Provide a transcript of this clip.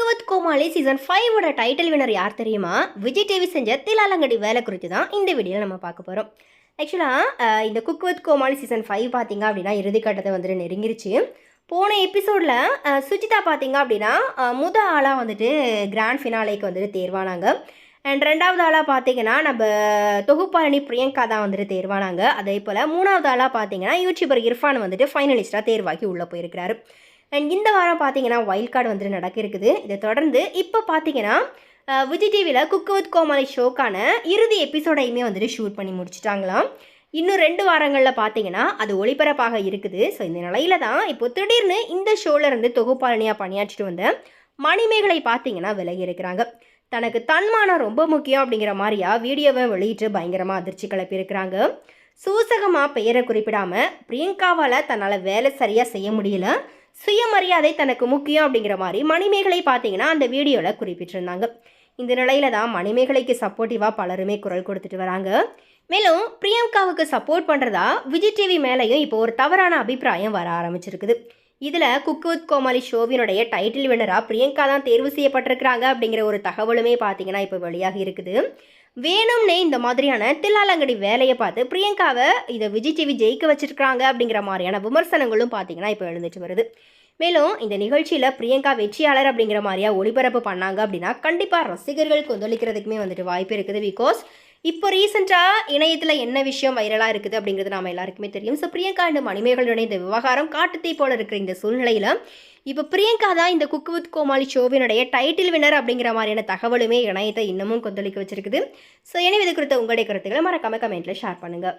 Cook with Comali season 5ஓட title winner யார் தெரியுமா? விஜய் டிவி செஞ்ச தில்லாலங்கடி வேலை குறித்து தான் இந்த வீடியோவில் நம்ம பார்க்க போகிறோம். ஆக்சுவலாக இந்த குக்கு வித் கோமாளி சீசன் 5 பார்த்தீங்க அப்படின்னா இறுதிக்கட்டத்தை வந்துட்டு நெருங்கிருச்சு. போன எபிசோடில் சுஜிதா பார்த்தீங்க அப்படின்னா ஆளாக வந்துட்டு கிராண்ட் ஃபினாலேக்கு வந்துட்டு தேர்வானாங்க. அண்ட் ரெண்டாவது ஆளாக பார்த்தீங்கன்னா நம்ம தொகுப்பாளனி பிரியங்கா தான் வந்துட்டு தேர்வானாங்க. அதே போல் மூணாவது ஆளாக பார்த்தீங்கன்னா யூடியூபர் இர்ஃபான் வந்துட்டு ஃபைனலிஸ்ட்டாக தேர்வாகி உள்ளே போயிருக்கிறாரு. அண்ட் இந்த வாரம் பார்த்தீங்கன்னா வைல்ட் கார்டு வந்துட்டு நடக்க இருக்குது. இதை தொடர்ந்து இப்போ பார்த்தீங்கன்னா விஜய் டிவியில் குக்கு வித் கோமாளி ஷோக்கான இறுதி எபிசோடையுமே வந்துட்டு ஷூட் பண்ணி முடிச்சிட்டாங்களாம். இன்னும் 2 வாரங்களில் பார்த்தீங்கன்னா அது ஒளிபரப்பாக இருக்குது. ஸோ இந்த நிலையில தான் இப்போ திடீர்னு இந்த ஷோலேருந்து தொகுப்பாளனியாக பணியாற்றிட்டு வந்த மணிமேகலை பார்த்தீங்கன்னா விலகி இருக்கிறாங்க. தனக்கு தன்மானம் ரொம்ப முக்கியம் அப்படிங்கிற மாதிரியா வீடியோவை வெளியிட்டு பயங்கரமாக அதிர்ச்சி கிளப்பியிருக்கிறாங்க. சூசகமாக பெயரை குறிப்பிடாமல் பிரியங்காவால் தன்னால் வேலை சரியாக செய்ய முடியல, சுயமரியாதை தனக்கு முக்கியம் அப்படிங்கிற மாதிரி மணிமேகலை பார்த்தீங்கன்னா அந்த வீடியோவில் குறிப்பிட்டிருந்தாங்க. இந்த நிலையில தான் மணிமேகலைக்கு சப்போர்ட்டிவாக பலருமே குரல் கொடுத்துட்டு வராங்க. மேலும் பிரியங்காவுக்கு சப்போர்ட் பண்ணுறதா விஜய் டிவி மேலேயும் இப்போ ஒரு தவறான அபிப்பிராயம் வர ஆரம்பிச்சிருக்குது. இதில் குக்கு வித் கோமாளி ஷோவினுடைய டைட்டில் வினராக பிரியங்கா தான் தேர்வு செய்யப்பட்டிருக்கிறாங்க அப்படிங்கிற ஒரு தகவலுமே பார்த்தீங்கன்னா இப்போ வெளியாகி இருக்குது. வேணும்னே இந்த மாதிரியான தில்லாலங்கடி வேலையை பார்த்து பிரியங்காவை இதை விஜய் டிவி ஜெயிக்க வச்சிருக்காங்க அப்படிங்கிற மாதிரியான விமர்சனங்களும் பார்த்தீங்கன்னா இப்போ எழுந்துட்டு வருது. மேலும் இந்த நிகழ்ச்சியில் பிரியங்கா வெற்றியாளர் அப்படிங்கிற மாதிரியா ஒளிபரப்பு பண்ணாங்க அப்படின்னா கண்டிப்பாக ரசிகர்கள் கொந்தளிக்கிறதுக்குமே வந்துட்டு வாய்ப்பு இருக்குது. பிகாஸ் இப்போ ரீசெண்டாக இணையத்தில் என்ன விஷயம் வைரலாக இருக்குது அப்படிங்கிறது நாம் எல்லாருக்குமே தெரியும். ஸோ பிரியங்கா அண்ட் மணிமேகலுடைய இந்த விவகாரம் காட்டுத்தீ போல இருக்கிற இந்த சூழ்நிலையில் இப்போ பிரியங்கா தான் இந்த குக்கு வித் கோமாளி ஷோவினுடைய டைட்டில் வினர் அப்படிங்கிற மாதிரியான தகவலுமே இணையத்தை இன்னமும் கொந்தளிக்க வச்சிருக்குது. ஸோ எனவே இது குறித்த உங்களுடைய கருத்துக்களை மறக்காம கமெண்ட்டில் ஷேர் பண்ணுங்கள்.